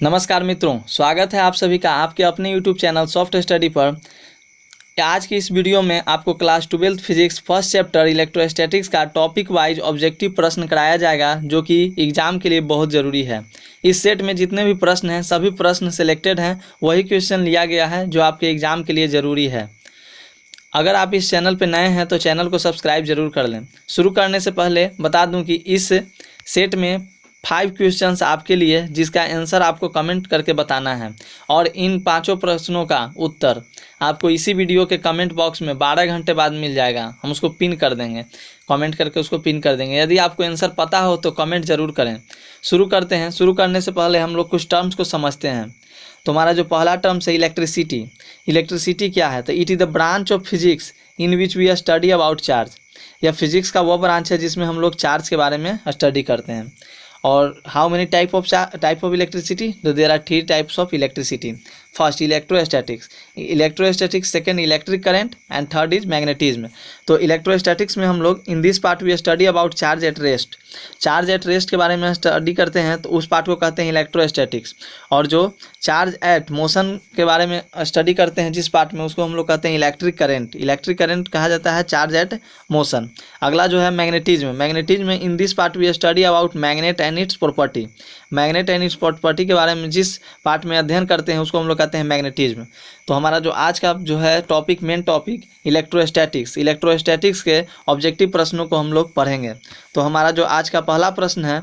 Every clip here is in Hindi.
नमस्कार मित्रों, स्वागत है आप सभी का आपके अपने YouTube चैनल सॉफ्ट स्टडी पर। आज की इस वीडियो में आपको class 12 physics first chapter electrostatics का टॉपिक वाइज ऑब्जेक्टिव प्रश्न कराया जाएगा, जो कि एग्जाम के लिए बहुत ज़रूरी है। इस सेट में जितने भी प्रश्न हैं सभी प्रश्न सिलेक्टेड हैं, वही क्वेश्चन लिया गया है जो आपके एग्ज़ाम के लिए ज़रूरी है। अगर आप इस चैनल पर नए हैं तो चैनल को सब्सक्राइब जरूर कर लें। शुरू करने से पहले बता दूं कि इस सेट में 5 क्वेश्चंस आपके लिए, जिसका आंसर आपको कमेंट करके बताना है, और इन 5 प्रश्नों का उत्तर आपको इसी वीडियो के कमेंट बॉक्स में 12 घंटे बाद मिल जाएगा। हम उसको पिन कर देंगे, कमेंट करके उसको पिन कर देंगे। यदि आपको आंसर पता हो तो कमेंट ज़रूर करें। शुरू करते हैं। शुरू करने से पहले हम लोग कुछ टर्म्स को समझते हैं। तो हमारा जो पहला टर्म्स है इलेक्ट्रिसिटी। इलेक्ट्रिसिटी क्या है? तो it is the branch of physics in which we study about charge. यह फिजिक्स का वो ब्रांच है जिसमें हम लोग चार्ज के बारे में स्टडी करते हैं। और how many type of electricity? तो there are 3 types of electricity. First electrostatics, second electric current and third is magnetism. तो इलेक्ट्रोस्टैटिक्स में हम लोग in this part we study about charge at rest. Charge at rest के बारे में स्टडी करते हैं, तो उस पार्ट को कहते हैं इलेक्ट्रोस्टैटिक्स। और जो चार्ज एट मोशन के बारे में स्टडी करते हैं जिस पार्ट में, उसको हम लोग कहते हैं इलेक्ट्रिक करंट। इलेक्ट्रिक करंट कहा जाता है चार्ज एट मोशन। अगला जो है मैग्नेटिज्म। मैग्नेटिज्म में in this part we study about magnet and its property. Magnet and its property के बारे में जिस पार्ट में अध्ययन करते हैं उसको हम लोग कहते हैं मैग्नेटिज्म। तो हमारा जो आज का जो है topic, main topic electrostatics. Electrostatics के ऑब्जेक्टिव प्रश्नों को हम लोग पढ़ेंगे। तो हमारा जो आज का पहला प्रश्न है,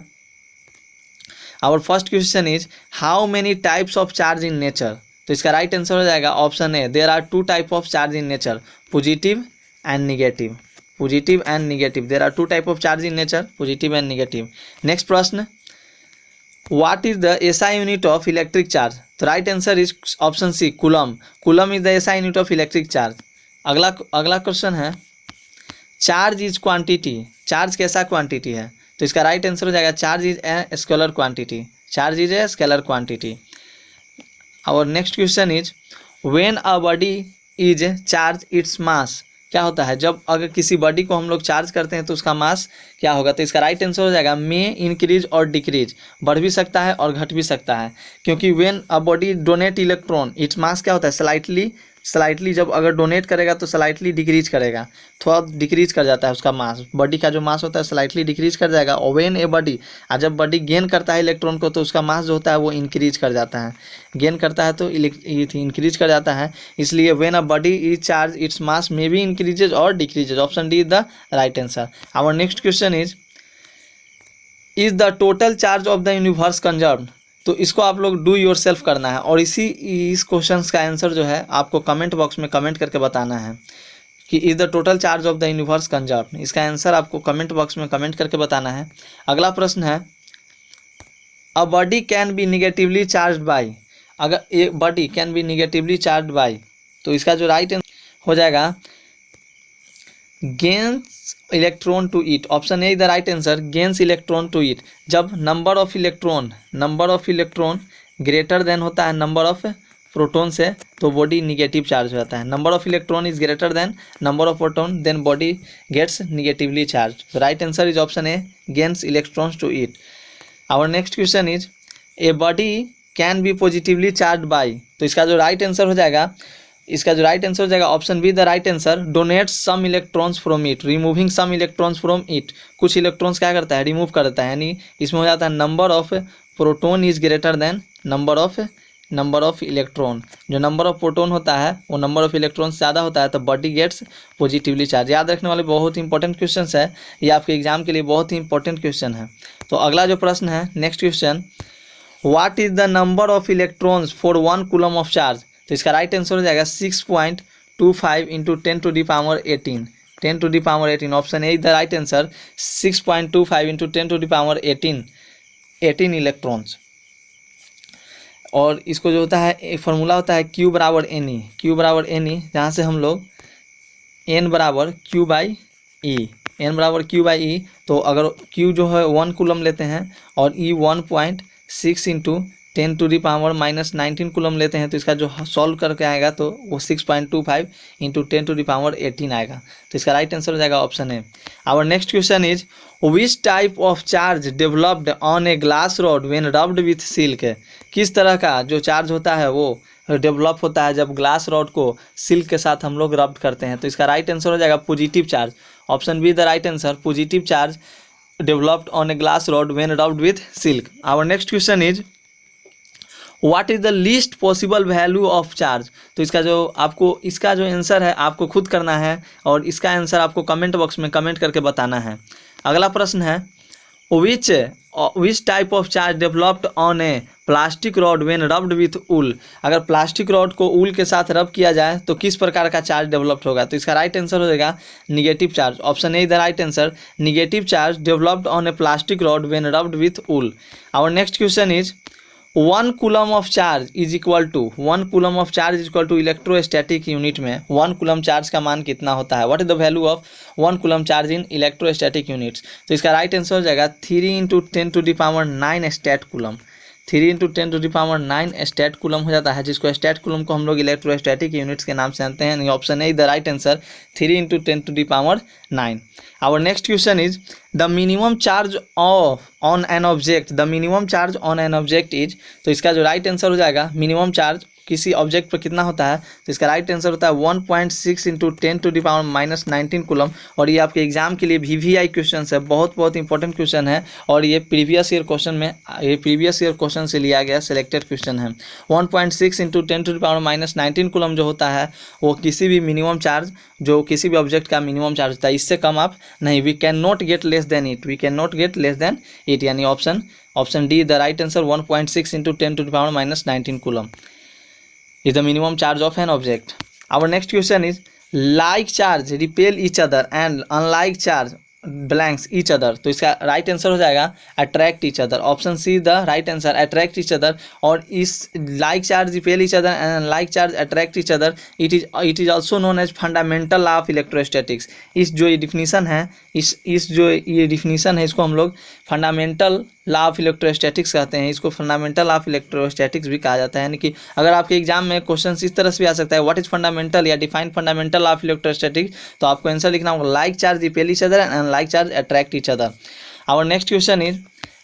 our first question is how many types of charge in nature. तो इसका राइट आंसर हो जाएगा option A, there are 2 type of charge in nature, positive and negative. Positive and negative, there are 2 type of charge in nature, positive and negative. Next प्रश्न, What is the SI unit of electric charge? तो right answer is option C, coulomb. Coulomb is the SI unit of electric charge. अगला क्वेश्चन है, चार्ज इज क्वांटिटी। चार्ज कैसा क्वांटिटी है? तो इसका राइट आंसर हो जाएगा charge is a scalar quantity. Charge is a scalar quantity. और next question is when a body is charge its mass. क्या होता है जब अगर किसी बॉडी को हम लोग चार्ज करते हैं तो उसका मास क्या होगा? तो इसका राइट आंसर हो जाएगा मे इंक्रीज और डिक्रीज। बढ़ भी सकता है और घट भी सकता है, क्योंकि when a body donate electron it's mass क्या होता है? स्लाइटली जब अगर डोनेट करेगा तो स्लाइटली डिक्रीज करेगा, थोड़ा डिक्रीज कर जाता है उसका मास। बॉडी का जो मास होता है स्लाइटली डिक्रीज कर जाएगा। और व्हेन ए बॉडी, जब बॉडी गेन करता है इलेक्ट्रॉन को तो उसका मास जो होता है वो इंक्रीज कर जाता है। गेन करता है तो इंक्रीज कर जाता है। इसलिए when a body is charge its mass may be increases और decreases. Option D is the right answer. Our next question is the total charge of the universe conserved. तो इसको आप लोग डू योर सेल्फ करना है, और इस क्वेश्चन का आंसर जो है आपको कमेंट बॉक्स में कमेंट करके बताना है कि is the total charge of the universe conserved. इसका आंसर आपको कमेंट बॉक्स में कमेंट करके बताना है। अगला प्रश्न है, a body can be negatively charge by. अगर a body can be negatively charge by, तो इसका जो राइट आंसर हो जाएगा gains electron to it. Option A is the right answer, gains electron to it. जब number of electron greater than होता है नंबर ऑफ प्रोटॉन से, तो बॉडी निगेटिव चार्ज हो जाता है। Number of electron is greater than number of proton, then body gets negatively charge. Right answer is option A, gains electrons to it. Our next question is a body can be positively charge by. तो इसका जो राइट आंसर हो जाएगा option B the right answer, donate some electrons from it, removing some electrons from it. कुछ इलेक्ट्रॉन्स क्या करता है? रिमूव कर देता है। यानी इसमें हो जाता है number of proton is greater than number of electron. जो नंबर ऑफ प्रोटॉन होता है वो नंबर ऑफ इलेक्ट्रॉन ज़्यादा होता है तो बॉडी गेट्स पॉजिटिवली चार्ज। याद रखने वाले बहुत ही इंपॉर्टेंट क्वेश्चन है, ये आपके एग्जाम के लिए बहुत ही इंपॉर्टेंट क्वेश्चन है। तो अगला जो प्रश्न है, next question, what is the number of electrons for 1 coulomb of charge. तो इसका राइट आंसर हो जाएगा 6.25 into 10 to the power 18। 10 to the power 18। Option A is the right answer, 6.25 into 10 to the power 18 electrons. और इसको जो होता है एक फार्मूला होता है Q बराबर NE। Q बराबर NE, जहाँ से हम लोग N बराबर Q बाई E। तो अगर Q जो है 1 कूलम लेते हैं और E 1.6 इंटू 10⁻⁻19 कूलम लेते हैं तो इसका जो सॉल्व करके आएगा तो वो 6.25 इंटू 10⁻18 आएगा। तो इसका राइट आंसर हो जाएगा option A. Our next question is which type of charge developed on a glass rod when rubbed with silk. किस तरह का जो चार्ज होता है वो डेवलप होता है जब ग्लास रॉड को सिल्क के साथ हम लोग रब्ड करते हैं। तो इसका राइट आंसर हो जाएगा positive charge. Option B the right answer, positive charge developed on a glass rod when rubbed with silk. Our next question is what is the least possible value of charge. तो इसका जो आंसर है आपको खुद करना है और इसका आंसर आपको कमेंट बॉक्स में कमेंट करके बताना है। अगला प्रश्न है which type of charge developed on a plastic rod when rubbed with wool. अगर प्लास्टिक रॉड को ऊल के साथ रब किया जाए तो किस प्रकार का चार्ज डेवलप्ड होगा। तो इसका राइट आंसर हो जाएगा negative charge. Option A the right answer, negative charge developed on a plastic rod when rubbed with wool. Our next question is 1 coulomb of charge is equal to electrostatic unit में 1 कूलम चार्ज का मान कितना होता है। What is the value of 1 coulomb charge in electrostatic units. तो इसका राइट आंसर हो जाएगा 3 × 10⁻9 स्टैट कूलम। 3 × 10�9 स्टैट कूलम हो जाता है, जिसको स्टैट कूलम को हम लोग इलेक्ट्रोस्टैटिक यूनिट्स के नाम से जानते हैं। Option A the right answer, 3 × 10⁹। Our next question is the minimum charge on an object is. तो इसका जो राइट आंसर हो जाएगा मिनिमम चार्ज किसी ऑब्जेक्ट पर कितना होता है। तो इसका राइट आंसर होता है 1.6 × 10⁻−19 कूलम। और ये आपके एग्जाम के लिए VVI क्वेश्चन है, बहुत इंपॉर्टेंट क्वेश्चन है और ये प्रीवियस ईयर क्वेश्चन से लिया गया सिलेक्टेड क्वेश्चन है। 1.6 × 10⁻−19 कूलम जो होता है वो किसी भी मिनिमम चार्ज, जो किसी भी ऑब्जेक्ट का मिनिमम चार्ज होता है, इससे कम आप नहीं, we can not get less than it, यानी option D the right answer, 1.6 × 10⁻−19 coulomb is the minimum charge of an object. Our next question is like charge repel each other and unlike charge blanks each other. तो इसका राइट आंसर हो जाएगा attract each other. Option C the right answer, attract each other. और इस like charge repel each other and like charge attract each other it is also known as fundamental law of electrostatics. इस जो ये डिफिनीसन है इसको हम लोग फंडामेंटल लॉ ऑफ इलेक्ट्रोस्टैटिक्स कहते हैं। इसको फंडामेंटल लॉ ऑफ इलेक्ट्रोस्टैटिक्स भी कहा जाता है। यानी कि अगर आपके एग्जाम में क्वेश्चन इस तरह से भी आ सकता है व्हाट इज फंडामेंटल या define fundamental law of electrostatics, तो आपको आंसर लिखना होगा like charge repel each other and like charge attract each other. Our next question is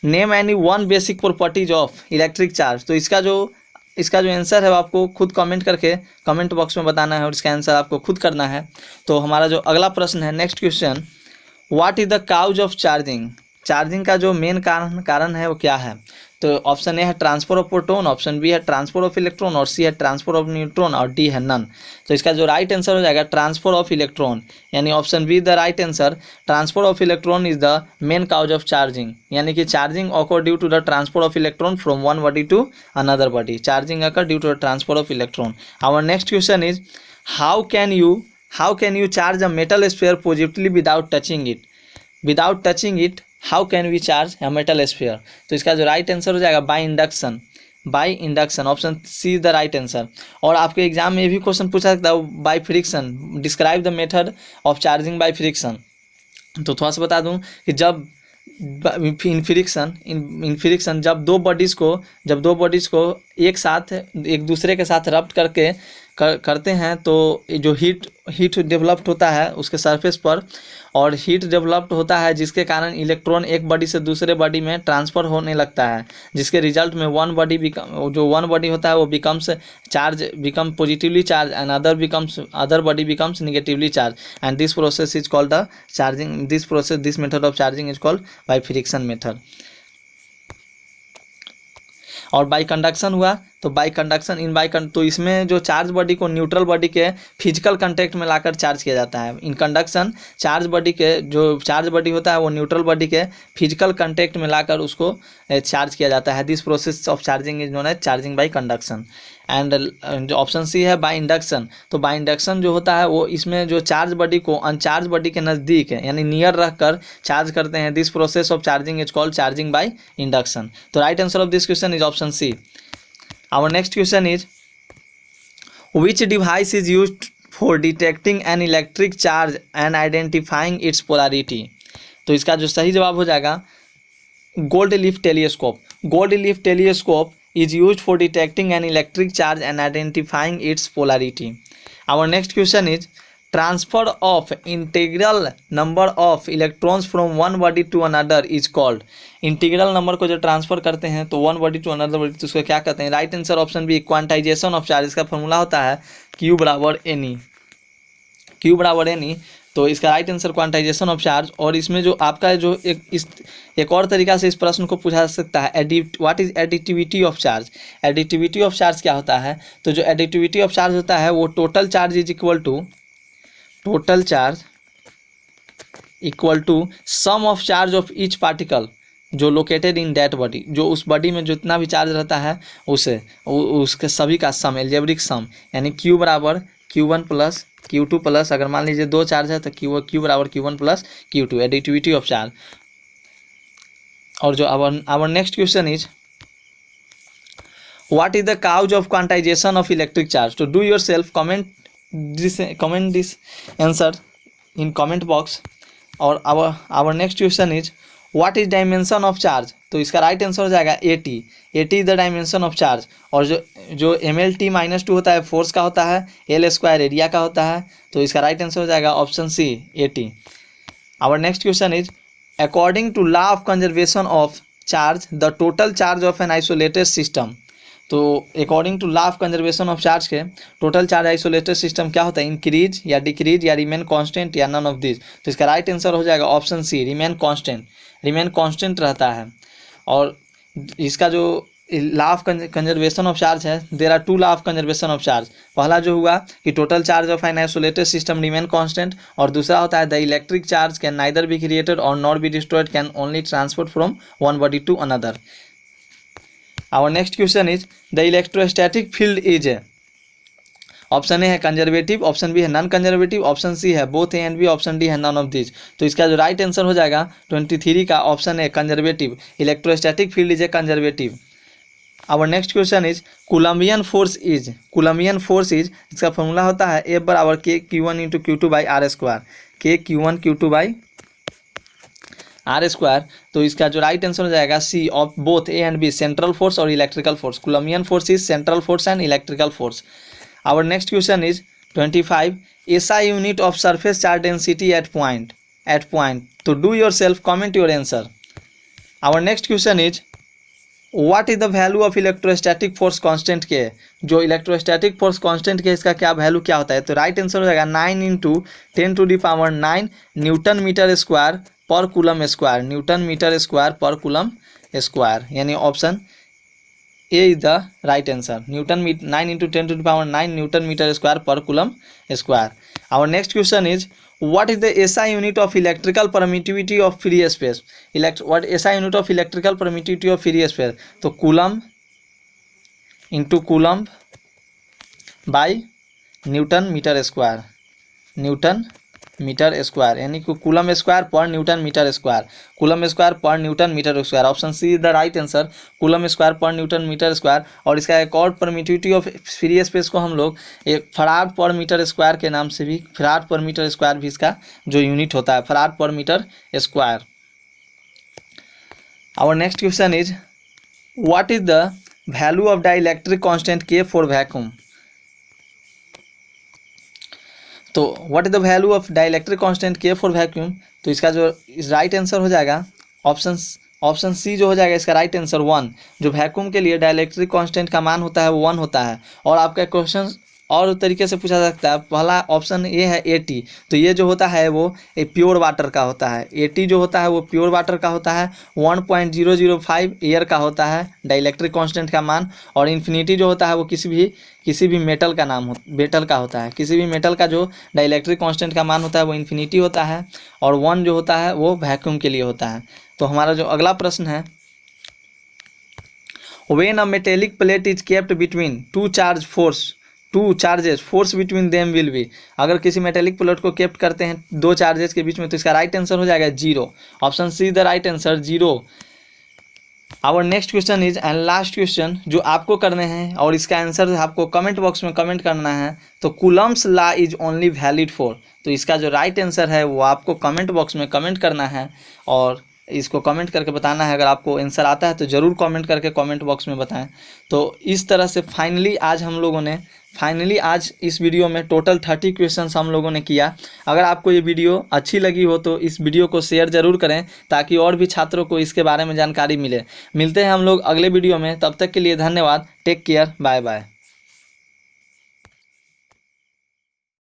name any 1 basic properties of electric charge. तो इसका जो आंसर है वो आपको खुद कमेंट करके कमेंट बॉक्स में बताना है और इसका आंसर आपको खुद करना है। तो हमारा जो अगला प्रश्न है next question, what is the cause of charging का जो मेन कारण है वो क्या है। तो ऑप्शन ए है transfer of proton, option B है ट्रांसफर ऑफ इलेक्ट्रॉन और सी है ट्रांसफर ऑफ न्यूट्रॉन और डी है नन। तो इसका जो राइट आंसर हो जाएगा ट्रांसफर ऑफ इलेक्ट्रॉन, यानी option B the right answer, transfer of electron is the main cause of charging. यानी कि charging occur due to the transfer of electron from one body to another body. Charging occur due to the transfer of electron. Our next question is how can you charge a metal sphere positively without touching it how can we charge a metal sphere. तो इसका जो राइट आंसर हो जाएगा by induction. Option C the right answer. और आपके एग्जाम में भी क्वेश्चन पूछा सकता है by friction, describe the method of charging by friction. तो थोड़ा सा बता दूं कि जब इन फ्रिक्शन जब दो बॉडीज़ को एक साथ एक दूसरे के साथ रब्ट करते हैं तो जो हीट डेवलप्ड होता है उसके सरफेस पर, और हीट डेवलप्ड होता है जिसके कारण इलेक्ट्रॉन एक बॉडी से दूसरे बॉडी में ट्रांसफ़र होने लगता है, जिसके रिजल्ट में वन बॉडी होता है वो become positively charge and other body becomes negatively charge and this process is called the charging. This method of charging is called by friction method. और बाई कंडक्शन हुआ तो इसमें जो चार्ज बॉडी को न्यूट्रल बॉडी के फिजिकल कांटेक्ट में लाकर चार्ज किया जाता है। इन कंडक्शन चार्ज बॉडी होता है वो न्यूट्रल बॉडी के फिजिकल कांटेक्ट में लाकर उसको चार्ज किया जाता है। This process of charging is known as charging by conduction. And option C है बाई इंडक्शन। तो बाई इंडक्शन जो होता है वो इसमें जो चार्ज बॉडी को अनचार्ज बॉडी के नज़दीक है यानी नियर रखकर चार्ज करते हैं। This process of charging is called charging by induction. तो right answer of this question is option C. Our next question is which device is used for detecting an electric charge and identifying its polarity। तो इसका जो सही जवाब हो जाएगा gold leaf telescope. Gold leaf telescope is used for detecting an electric charge and identifying its polarity. Our next question is transfer of integral number of electrons from one body to another is called. Integral number को जो ट्रांसफर करते हैं तो one body to another body तो उसको क्या कहते हैं? Right answer option B quantization of charge. इसका फॉर्मूला होता है Q बराबर एन ई। तो इसका right answer quantization of charge. और इसमें जो आपका जो एक और तरीका से इस प्रश्न को पूछा जा सकता है, what is additivity of charge. Additivity of charge क्या होता है? तो जो एडिटिविटी ऑफ चार्ज होता है वो total charge is equal to sum of charge of each particle जो लोकेटेड इन दैट बॉडी, जो उस बॉडी में जितना भी चार्ज रहता है उसके सभी का सम, एल्जेब्रिक सम, यानी Q बराबर Q1 प्लस Q2 प्लस, अगर मान लीजिए दो चार्ज है तो Q बराबर Q1 plus Q2, additivity of charge. और जो our next question is what is the cause of quantization of electric charge. तो do yourself comment this answer in comment box. और our next question is what is dimension of charge. तो इसका राइट आंसर हो जाएगा 80 is the dimension of charge. और जो mlt-2 होता है फोर्स का होता है, L स्क्वायर एरिया का होता है। तो इसका राइट आंसर हो जाएगा option C 80। Our next question is according to law of conservation of charge the total charge of an isolated system. तो according to law of conservation of charge के टोटल चार्ज आइसोलेटेड सिस्टम क्या होता है? इंक्रीज या डिक्रीज या रिमेन कांस्टेंट या नन ऑफ दिस। तो इसका राइट आंसर हो जाएगा ऑप्शन सी रिमेन कांस्टेंट रहता है। और इसका जो law of conservation of charge है, there are two law of conservation of charge. पहला जो हुआ कि total charge of an isolated system remain constant, और दूसरा होता है the electric charge can neither be created और not be destroyed, can only transfer from one body to another. Our next question is the electrostatic field is. Option A है कंजर्वेटिव, ऑप्शन बी है नॉन कंजर्वेटिव, ऑप्शन सी है both A and B, option D है नॉन ऑफ दिस। तो इसका जो राइट आंसर हो जाएगा 23 का ऑप्शन है conservative. Electrostatic field is a conservative. Our next question is Coulombian force is. इसका फॉर्मूला होता है F बराबर K-Q1 into Q2 by R square, K-Q1 Q2 by R square. तो इसका जो राइट आंसर हो जाएगा C of both A and B, central force और electrical force. Coulombian force is central force and electrical force. Our next question is 25 SI unit of surface charge density at point. तो do yourself comment your answer. Our next question is what is the value of electrostatic force constant K. जो इलेक्ट्रोस्टैटिक फोर्स कांस्टेंट के इसका क्या वैल्यू क्या होता है? तो राइट आंसर हो जाएगा 9 × 10⁹ newton metre square per coulomb square, newton metre square per coulomb square, यानी option A is the right answer. 9 × 10⁹ newton metre square per coulomb square. Our next question is what is the SI unit of electrical permittivity of free space. What SI unit of electrical permittivity of free space. तो coulomb into coulomb by newton metre square, यानी कि coulomb square per newton metre square, coulomb square per newton metre square. Option C is the right answer, coulomb square per newton metre square. और इसका एक और परमिटिविटी ऑफ फ्री स्पेस को हम लोग एक फराड पर मीटर स्क्वायर के नाम से भी, फराड पर मीटर स्क्वायर भी इसका जो यूनिट होता है, farad per metre square. Our next question is what is the value of dielectric constant K for vacuum. तो what is the value of dielectric constant K for vacuum. तो इसका जो राइट आंसर हो जाएगा ऑप्शन सी जो हो जाएगा इसका राइट आंसर 1। जो वैक्यूम के लिए डाइलेक्ट्रिक कांस्टेंट का मान होता है वो 1 होता है। और आपका क्वेश्चन और तरीके से पूछा जा सकता है। पहला ऑप्शन ये है 80, तो ये जो होता है वो प्योर वाटर का होता है। 80 जो होता है वो प्योर वाटर का होता है। 1.005 एयर का होता है डाइलेक्ट्रिक कांस्टेंट का मान। और इन्फिनिटी जो होता है वो किसी भी मेटल का होता है। किसी भी मेटल का जो डाइलेक्ट्रिक कांस्टेंट का मान होता है वो इन्फिनिटी होता है। और 1 जो होता है वो वैक्यूम के लिए होता है। तो हमारा जो अगला प्रश्न है, when a metallic plate is kept between two charges force between them will be. अगर किसी मेटेलिक प्लेट को केप्ट करते हैं दो चार्जेस के बीच में तो इसका राइट आंसर हो जाएगा 0। Option C the right answer 0। Our next question is and last question जो आपको करने हैं और इसका आंसर आपको कमेंट बॉक्स में कमेंट करना है। तो Coulomb's law is only valid for. तो इसका जो राइट आंसर है वो आपको कमेंट बॉक्स में कमेंट करना है। और इसको कमेंट करके बताना है। अगर आपको आंसर आता है तो ज़रूर कमेंट करके कमेंट बॉक्स में बताएं। तो इस तरह से फाइनली आज इस वीडियो में टोटल 30 क्वेश्चंस हम लोगों ने किया। अगर आपको ये वीडियो अच्छी लगी हो तो इस वीडियो को शेयर ज़रूर करें ताकि और भी छात्रों को इसके बारे में जानकारी मिले। मिलते हैं हम लोग अगले वीडियो में, तब तक के लिए धन्यवाद। Take care, bye bye.